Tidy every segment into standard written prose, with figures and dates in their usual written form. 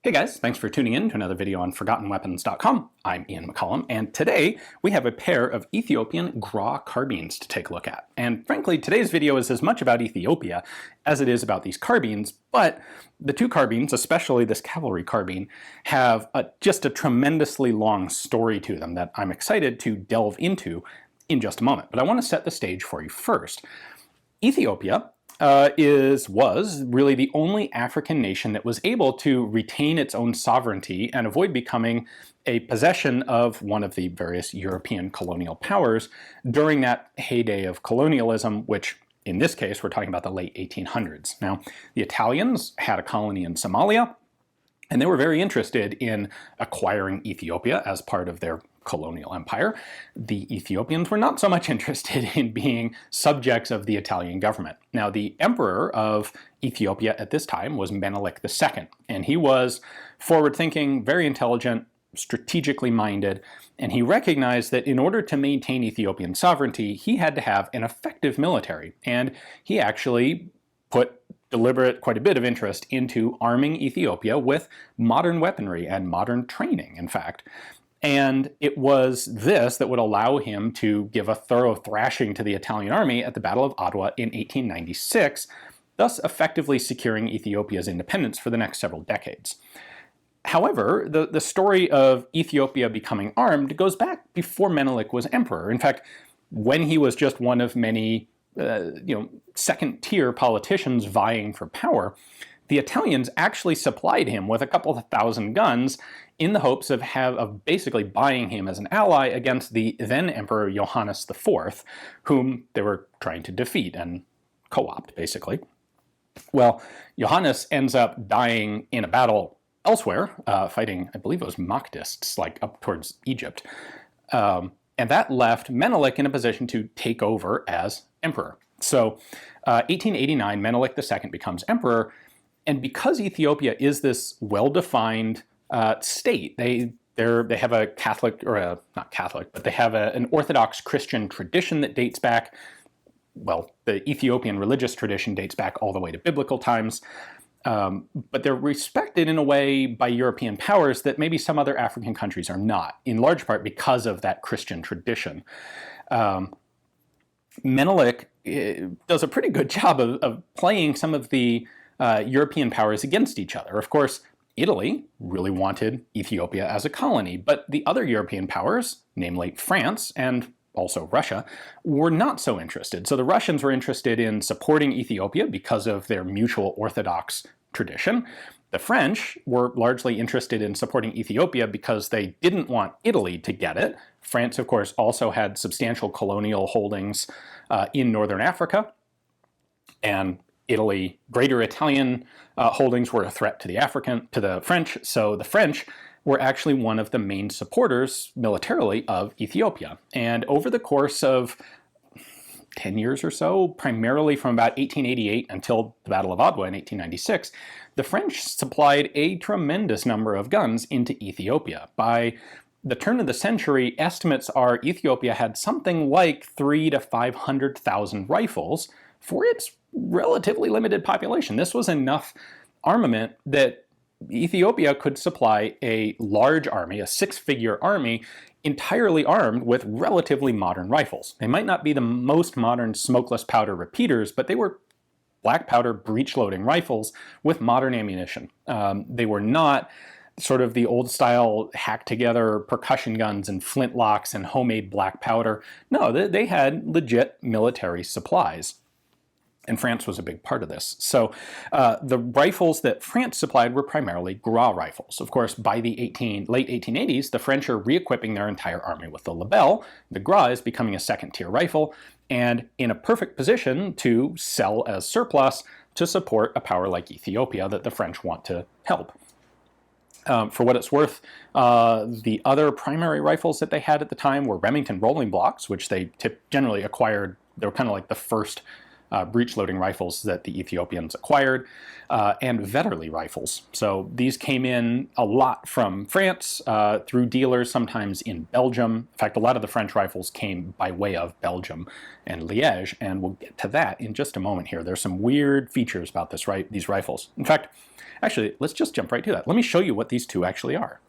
Hey guys, thanks for tuning in to another video on ForgottenWeapons.com. I'm Ian McCollum, and today we have a pair of Ethiopian Gras carbines to take a look at. And frankly, today's video is as much about Ethiopia as it is about these carbines, but the two carbines, especially this cavalry carbine, have just a tremendously long story to them that I'm excited to delve into in just a moment. But I want to set the stage for you first. Ethiopia was really the only African nation that was able to retain its own sovereignty and avoid becoming a possession of one of the various European colonial powers during that heyday of colonialism, which in this case we're talking about the late 1800s. Now, the Italians had a colony in Somalia, and they were very interested in acquiring Ethiopia as part of their colonial empire. The Ethiopians were not so much interested in being subjects of the Italian government. Now, the emperor of Ethiopia at this time was Menelik II, and he was forward-thinking, very intelligent, strategically minded, and he recognized that in order to maintain Ethiopian sovereignty, he had to have an effective military, and he actually put quite a bit of interest into arming Ethiopia with modern weaponry and modern training, in fact. And it was this that would allow him to give a thorough thrashing to the Italian army at the Battle of Adwa in 1896, thus effectively securing Ethiopia's independence for the next several decades. However, the story of Ethiopia becoming armed goes back before Menelik was emperor. In fact, when he was just one of many second-tier politicians vying for power, the Italians actually supplied him with a couple of thousand guns in the hopes of basically buying him as an ally against the then Emperor Johannes IV, whom they were trying to defeat and co-opt, basically. Well, Johannes ends up dying in a battle elsewhere, fighting, I believe it was Mahdist, like up towards Egypt. And that left Menelik in a position to take over as emperor. So 1889, Menelik II becomes emperor, and because Ethiopia is this well-defined state, they have a Catholic, or not Catholic, but they have an Orthodox Christian tradition that dates back, well, the Ethiopian religious tradition dates back all the way to biblical times, but they're respected in a way by European powers that maybe some other African countries are not, in large part because of that Christian tradition. Menelik does a pretty good job of playing some of the European powers against each other. Of course, Italy really wanted Ethiopia as a colony, but the other European powers, namely France and also Russia, were not so interested. So the Russians were interested in supporting Ethiopia because of their mutual Orthodox tradition. The French were largely interested in supporting Ethiopia because they didn't want Italy to get it. France, of course, also had substantial colonial holdings in northern Africa, and greater Italian holdings were a threat to the French, so the French were actually one of the main supporters militarily of Ethiopia. And over the course of 10 years or so, primarily from about 1888 until the Battle of Adwa in 1896, the French supplied a tremendous number of guns into Ethiopia. By the turn of the century, estimates are Ethiopia had something like 300,000 to 500,000 rifles for its relatively limited population. This was enough armament that Ethiopia could supply a large army, a six-figure army, entirely armed with relatively modern rifles. They might not be the most modern smokeless powder repeaters, but they were black powder breech-loading rifles with modern ammunition. They were not sort of the old-style hacked-together percussion guns and flintlocks and homemade black powder. No, they had legit military supplies. And France was a big part of this. So the rifles that France supplied were primarily Gras rifles. Of course, by the late 1880s, the French are re-equipping their entire army with the Lebel. The Gras is becoming a second-tier rifle, and in a perfect position to sell as surplus to support a power like Ethiopia that the French want to help. For what it's worth, the other primary rifles that they had at the time were Remington rolling blocks, which they generally acquired. They were kind of like the first breech-loading rifles that the Ethiopians acquired, and Vetterli rifles. So these came in a lot from France, through dealers, sometimes in Belgium. In fact, a lot of the French rifles came by way of Belgium and Liège, and we'll get to that in just a moment here. There's some weird features about these rifles. In fact, actually, let's just jump right to that. Let me show you what these two actually are.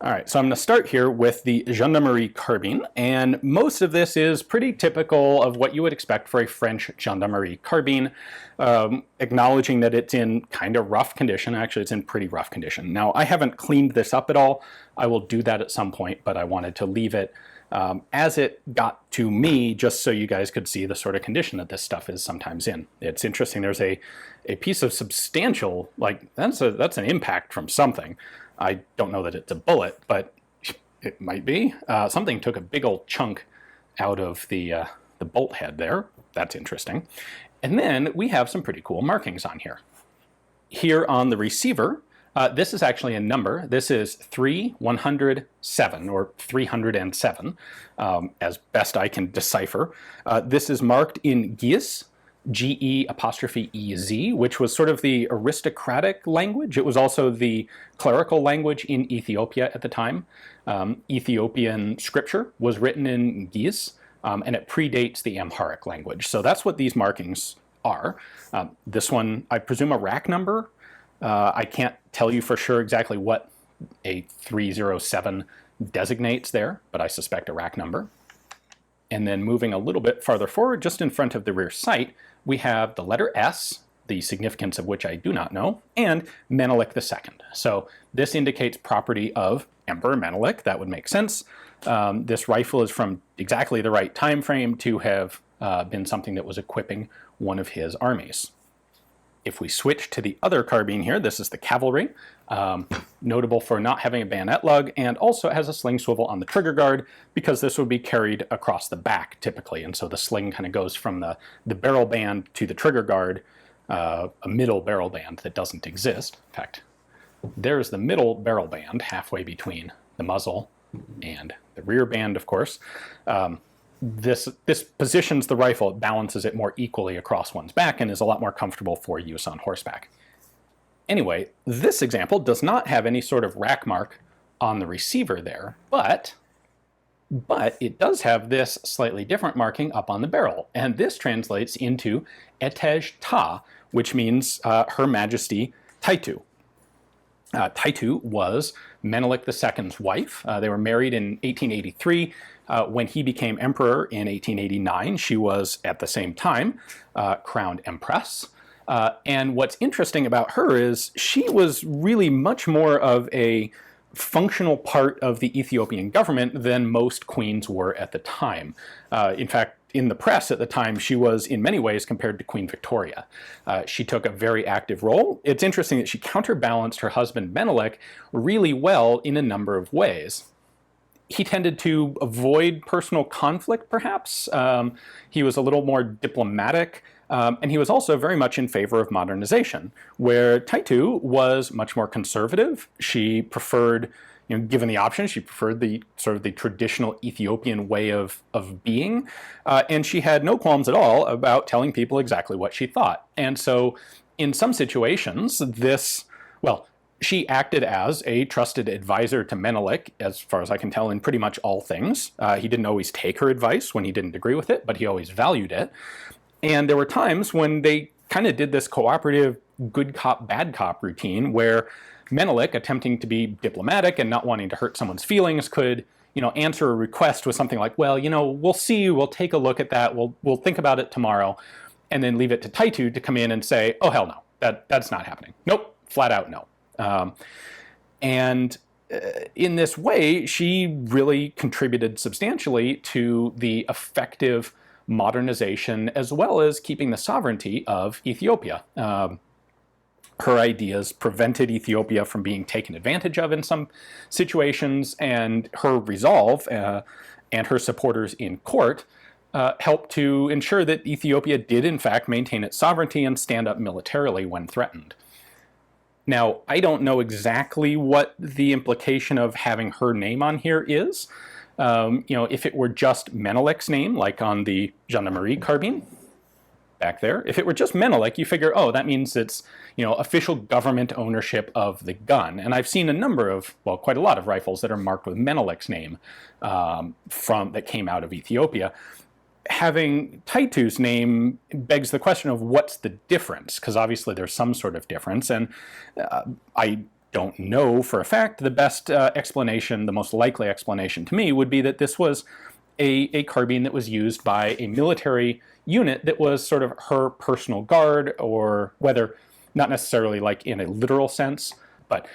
All right, so I'm going to start here with the Gendarmerie carbine, and most of this is pretty typical of what you would expect for a French Gendarmerie carbine, acknowledging that it's in kind of rough condition. Actually, it's in pretty rough condition. Now, I haven't cleaned this up at all. I will do that at some point, but I wanted to leave it as it got to me, just so you guys could see the sort of condition that this stuff is sometimes in. It's interesting. There's a piece of substantial, like, that's an impact from something. I don't know that it's a bullet, but it might be. Something took a big old chunk out of the bolt head there. That's interesting. And then we have some pretty cool markings on here. Here on the receiver, this is actually a number. This is 3107, or 307, as best I can decipher. This is marked in Ge'ez, Ge'ez, which was sort of the aristocratic language. It was also the clerical language in Ethiopia at the time. Ethiopian scripture was written in Ge'ez, and it predates the Amharic language. So that's what these markings are. This one, I presume, a rack number. I can't tell you for sure exactly what a 307 designates there, but I suspect a rack number. And then moving a little bit farther forward, just in front of the rear sight, we have the letter S, the significance of which I do not know, and Menelik II. So this indicates property of Emperor Menelik. That would make sense. This rifle is from exactly the right time frame to have been something that was equipping one of his armies. If we switch to the other carbine here, this is the cavalry, notable for not having a bayonet lug, and also has a sling swivel on the trigger guard, because this would be carried across the back typically, and so the sling kind of goes from the barrel band to the trigger guard, a middle barrel band that doesn't exist. In fact, there's the middle barrel band halfway between the muzzle and the rear band, of course. This positions the rifle, it balances it more equally across one's back, and is a lot more comfortable for use on horseback. Anyway, this example does not have any sort of rack mark on the receiver there, but it does have this slightly different marking up on the barrel, and this translates into Etej Ta, which means Her Majesty Taitu. Taitu was Menelik II's wife. They were married in 1883. When he became emperor in 1889, she was, at the same time, crowned empress. And what's interesting about her is she was really much more of a functional part of the Ethiopian government than most queens were at the time. In fact, in the press at the time, she was in many ways compared to Queen Victoria. She took a very active role. It's interesting that she counterbalanced her husband Menelik really well in a number of ways. He tended to avoid personal conflict, perhaps. He was a little more diplomatic, and he was also very much in favor of modernization, where Taitu was much more conservative. She preferred, given the option, she preferred the sort of the traditional Ethiopian way of being, and she had no qualms at all about telling people exactly what she thought. And so in some situations, she acted as a trusted advisor to Menelik, as far as I can tell, in pretty much all things. He didn't always take her advice when he didn't agree with it, but he always valued it. And there were times when they kind of did this cooperative good cop, bad cop routine where Menelik, attempting to be diplomatic and not wanting to hurt someone's feelings, could answer a request with something like, well, we'll see, we'll take a look at that, we'll think about it tomorrow, and then leave it to Taitu to come in and say, oh, hell no, that's not happening. Nope, flat out no. In this way, she really contributed substantially to the effective modernization as well as keeping the sovereignty of Ethiopia. Her ideas prevented Ethiopia from being taken advantage of in some situations, and her resolve and her supporters in court helped to ensure that Ethiopia did in fact maintain its sovereignty and stand up militarily when threatened. Now, I don't know exactly what the implication of having her name on here is. If it were just Menelik's name, like on the Gendarmerie carbine, back there. If it were just Menelik, you figure, oh, that means it's, official government ownership of the gun. And I've seen a number of, well, quite a lot of rifles that are marked with Menelik's name that came out of Ethiopia. Having Taytu's name begs the question of what's the difference, because obviously there's some sort of difference, and I don't know for a fact. The best explanation, the most likely explanation to me, would be that this was a carbine that was used by a military unit that was sort of her personal guard, or whether, not necessarily like in a literal sense, but,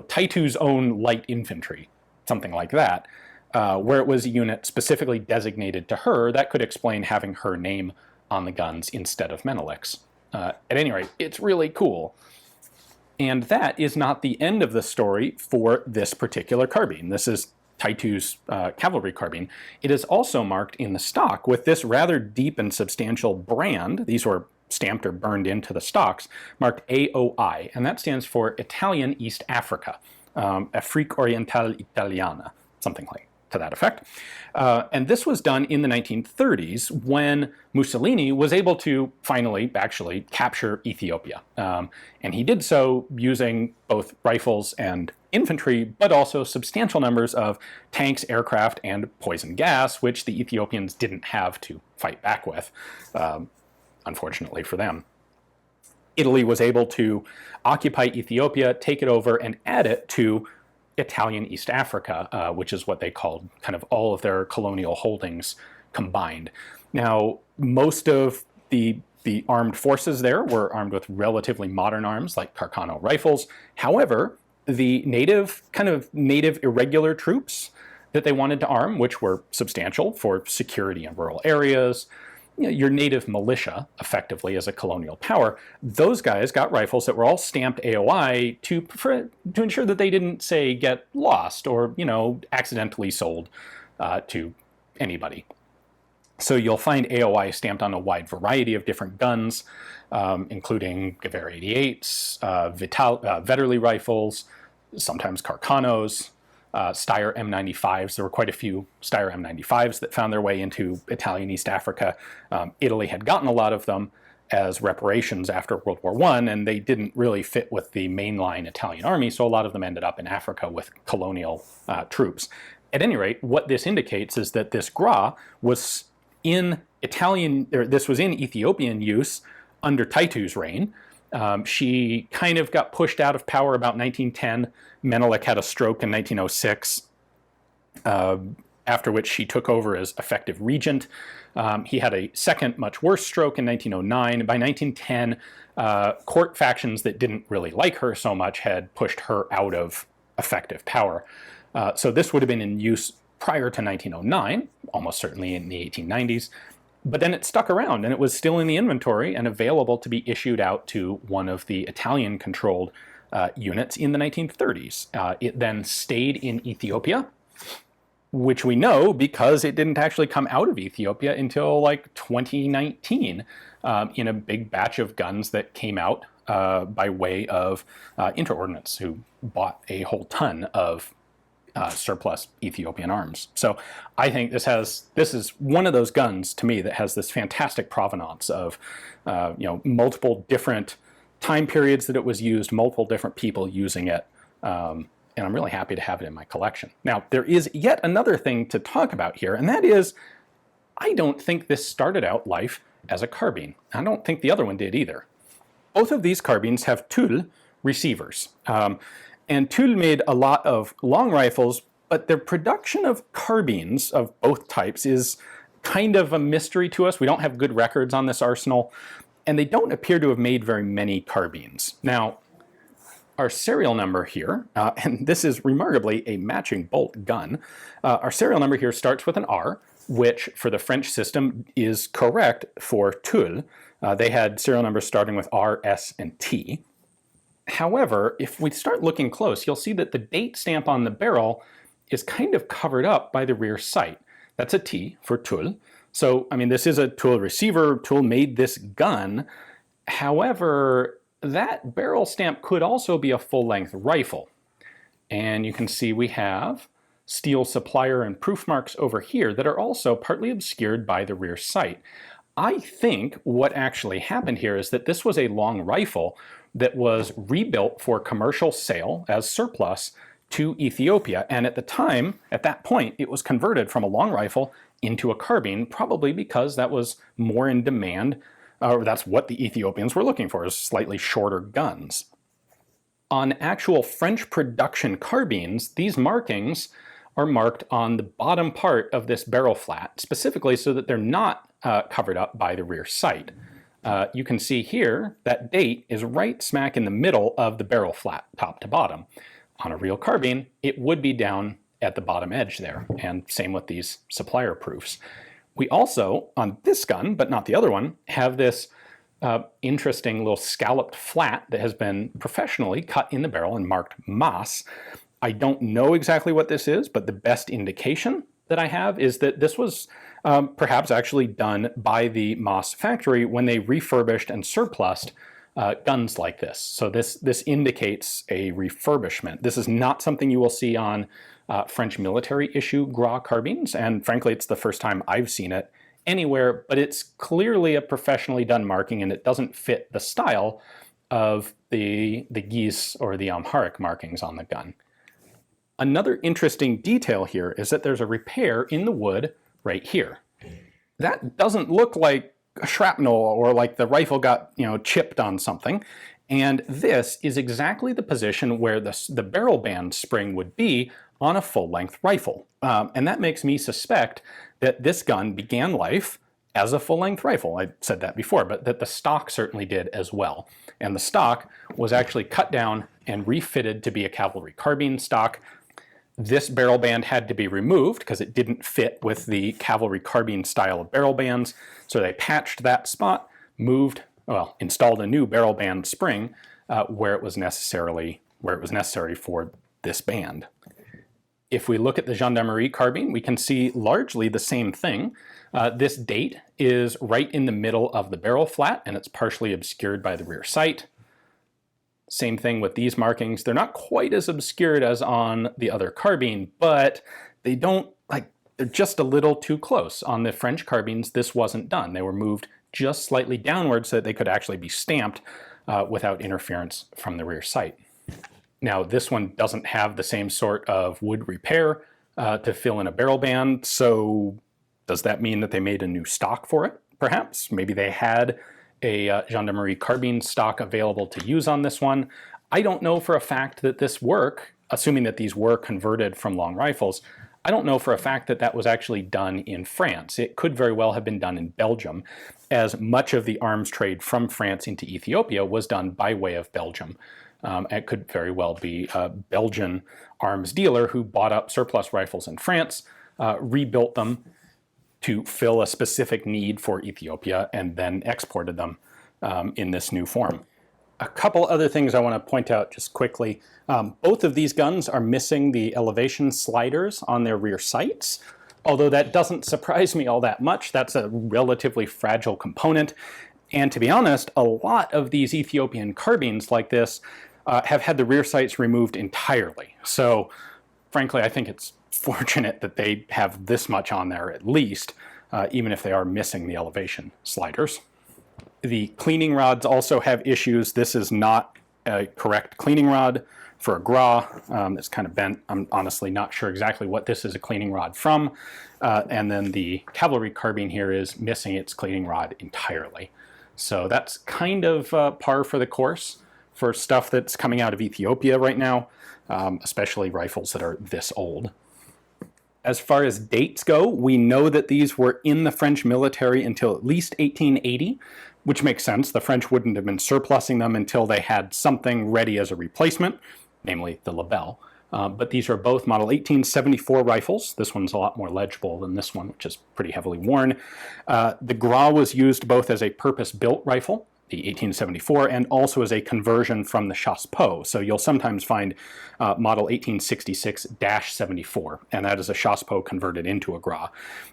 Taytu's own light infantry, something like that, where it was a unit specifically designated to her. That could explain having her name on the guns instead of Menelik's. At any rate, it's really cool. And that is not the end of the story for this particular carbine. This is Taytu's cavalry carbine. It is also marked in the stock with this rather deep and substantial brand. These were stamped or burned into the stocks, marked AOI, and that stands for Italian East Africa, Afrique Orientale Italiana, something like to that effect. And this was done in the 1930s when Mussolini was able to finally actually capture Ethiopia. And he did so using both rifles and infantry, but also substantial numbers of tanks, aircraft, and poison gas, which the Ethiopians didn't have to fight back with, unfortunately for them. Italy was able to occupy Ethiopia, take it over, and add it to Italian East Africa, which is what they called kind of all of their colonial holdings combined. Now, most of the armed forces there were armed with relatively modern arms like Carcano rifles. However, the native irregular troops that they wanted to arm, which were substantial for security in rural areas, your native militia, effectively, as a colonial power, those guys got rifles that were all stamped AOI to ensure that they didn't, say, get lost or, accidentally sold to anybody. So you'll find AOI stamped on a wide variety of different guns, including Gewehr 88s, Vetterli rifles, sometimes Carcanos, Steyr M95s. There were quite a few Steyr M95s that found their way into Italian East Africa. Italy had gotten a lot of them as reparations after World War I, and they didn't really fit with the mainline Italian army, so a lot of them ended up in Africa with colonial troops. At any rate, what this indicates is that this Gras was in Ethiopian use under Taytu's reign. She kind of got pushed out of power about 1910. Menelik had a stroke in 1906, after which she took over as effective regent. He had a second, much worse stroke in 1909. By 1910, court factions that didn't really like her so much had pushed her out of effective power. So this would have been in use prior to 1909, almost certainly in the 1890s. But then it stuck around, and it was still in the inventory and available to be issued out to one of the Italian-controlled units in the 1930s. It then stayed in Ethiopia, which we know because it didn't actually come out of Ethiopia until like 2019 in a big batch of guns that came out by way of Interordnance, who bought a whole ton of surplus Ethiopian arms. So I think this is one of those guns to me that has this fantastic provenance of multiple different time periods that it was used, multiple different people using it, and I'm really happy to have it in my collection. Now, there is yet another thing to talk about here, and that is I don't think this started out life as a carbine. I don't think the other one did either. Both of these carbines have Tulle receivers. And Tulle made a lot of long rifles, but their production of carbines of both types is kind of a mystery to us. We don't have good records on this arsenal, and they don't appear to have made very many carbines. Now, our serial number here, and this is remarkably a matching bolt gun, our serial number here starts with an R, which for the French system is correct for Tulle. They had serial numbers starting with R, S, and T. However, if we start looking close, you'll see that the date stamp on the barrel is kind of covered up by the rear sight. That's a T for Tulle. So, I mean, this is a Tulle receiver. Tulle made this gun. However, that barrel stamp could also be a full-length rifle. And you can see we have steel supplier and proof marks over here that are also partly obscured by the rear sight. I think what actually happened here is that this was a long rifle that was rebuilt for commercial sale as surplus to Ethiopia. And at the time, at that point, it was converted from a long rifle into a carbine, probably because that was more in demand, or that's what the Ethiopians were looking for, is slightly shorter guns. On actual French production carbines, these markings are marked on the bottom part of this barrel flat, specifically so that they're not covered up by the rear sight. You can see here that date is right smack in the middle of the barrel flat, top to bottom. On a real carbine, it would be down at the bottom edge there, and same with these supplier proofs. We also, on this gun, but not the other one, have this interesting little scalloped flat that has been professionally cut in the barrel and marked Mas. I don't know exactly what this is, but the best indication that I have is that this was perhaps actually done by the Mas factory when they refurbished and surplused guns like this. So this indicates a refurbishment. This is not something you will see on French military issue Gras carbines, and frankly it's the first time I've seen it anywhere, but it's clearly a professionally done marking, and it doesn't fit the style of the Ge'ez or the Amharic markings on the gun. Another interesting detail here is that there's a repair in the wood right here. That doesn't look like a shrapnel or like the rifle got, chipped on something. And this is exactly the position where the barrel band spring would be on a full-length rifle. And that makes me suspect that this gun began life as a full-length rifle. I said that before, but that the stock certainly did as well. And the stock was actually cut down and refitted to be a cavalry carbine stock. This barrel band had to be removed because it didn't fit with the cavalry carbine style of barrel bands. So they patched that spot, installed a new barrel band spring where it was necessary for this band. If we look at the Gendarmerie carbine, we can see largely the same thing. This date is right in the middle of the barrel flat, and it's partially obscured by the rear sight. Same thing with these markings. They're not quite as obscured as on the other carbine, but they're just a little too close. On the French carbines, this wasn't done. They were moved just slightly downward so that they could actually be stamped without interference from the rear sight. Now, this one doesn't have the same sort of wood repair to fill in a barrel band, so does that mean that they made a new stock for it? Perhaps. Maybe they had a Gendarmerie carbine stock available to use on this one. I don't know for a fact that this work, assuming that these were converted from long rifles, I don't know for a fact that that was actually done in France. It could very well have been done in Belgium, as much of the arms trade from France into Ethiopia was done by way of Belgium. It could very well be a Belgian arms dealer who bought up surplus rifles in France, rebuilt them to fill a specific need for Ethiopia, and then exported them in this new form. A couple other things I want to point out just quickly. Both of these guns are missing the elevation sliders on their rear sights, although that doesn't surprise me all that much. That's a relatively fragile component. And to be honest, a lot of these Ethiopian carbines like this have had the rear sights removed entirely. So frankly, I think it's fortunate that they have this much on there at least, even if they are missing the elevation sliders. The cleaning rods also have issues. This is not a correct cleaning rod for a Gras. It's kind of bent. I'm honestly not sure exactly what this is a cleaning rod from. And then the cavalry carbine here is missing its cleaning rod entirely. So that's kind of par for the course for stuff that's coming out of Ethiopia right now, especially rifles that are this old. As far as dates go, we know that these were in the French military until at least 1880, which makes sense. The French wouldn't have been surplusing them until they had something ready as a replacement, namely the Lebel. But these are both model 1874 rifles. This one's a lot more legible than this one, which is pretty heavily worn. The Gras was used both as a purpose-built rifle, the 1874, and also as a conversion from the chassepot. So you'll sometimes find model 1866-74, and that is a chassepot converted into a Gras.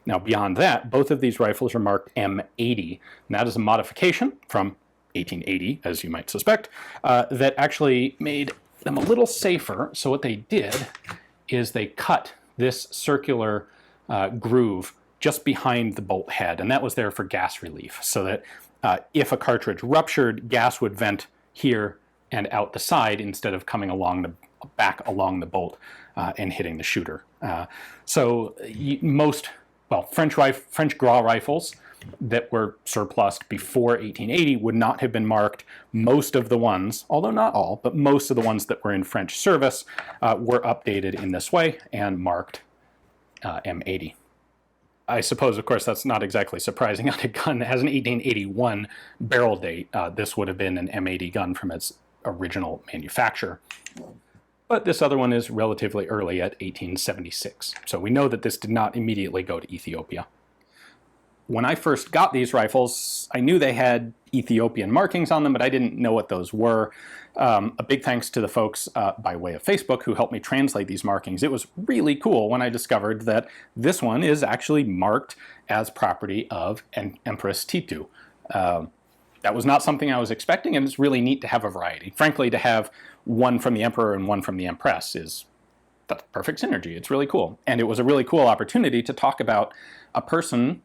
Now beyond that, both of these rifles are marked M80, and that is a modification from 1880, as you might suspect, that actually made them a little safer. So what they did is they cut this circular groove just behind the bolt head, and that was there for gas relief, so that if a cartridge ruptured, gas would vent here and out the side instead of coming along the back along the bolt and hitting the shooter. So most, well, French Gras rifles that were surplused before 1880 would not have been marked. Most of the ones, although not all, but most of the ones that were in French service were updated in this way and marked M80. I suppose, of course, that's not exactly surprising on a gun that has an 1881 barrel date. This would have been an M80 gun from its original manufacture. But this other one is relatively early at 1876. So we know that this did not immediately go to Ethiopia. When I first got these rifles, I knew they had Ethiopian markings on them, but I didn't know what those were. A big thanks to the folks by way of Facebook who helped me translate these markings. It was really cool when I discovered that this one is actually marked as property of Empress Taitu. That was not something I was expecting, and it's really neat to have a variety. Frankly, to have one from the Emperor and one from the Empress is the perfect synergy. It's really cool. And it was a really cool opportunity to talk about a person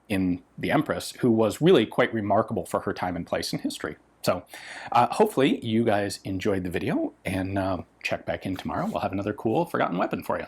in the Empress who was really quite remarkable for her time and place in history. So hopefully you guys enjoyed the video, and check back in tomorrow. We'll have another cool forgotten weapon for you.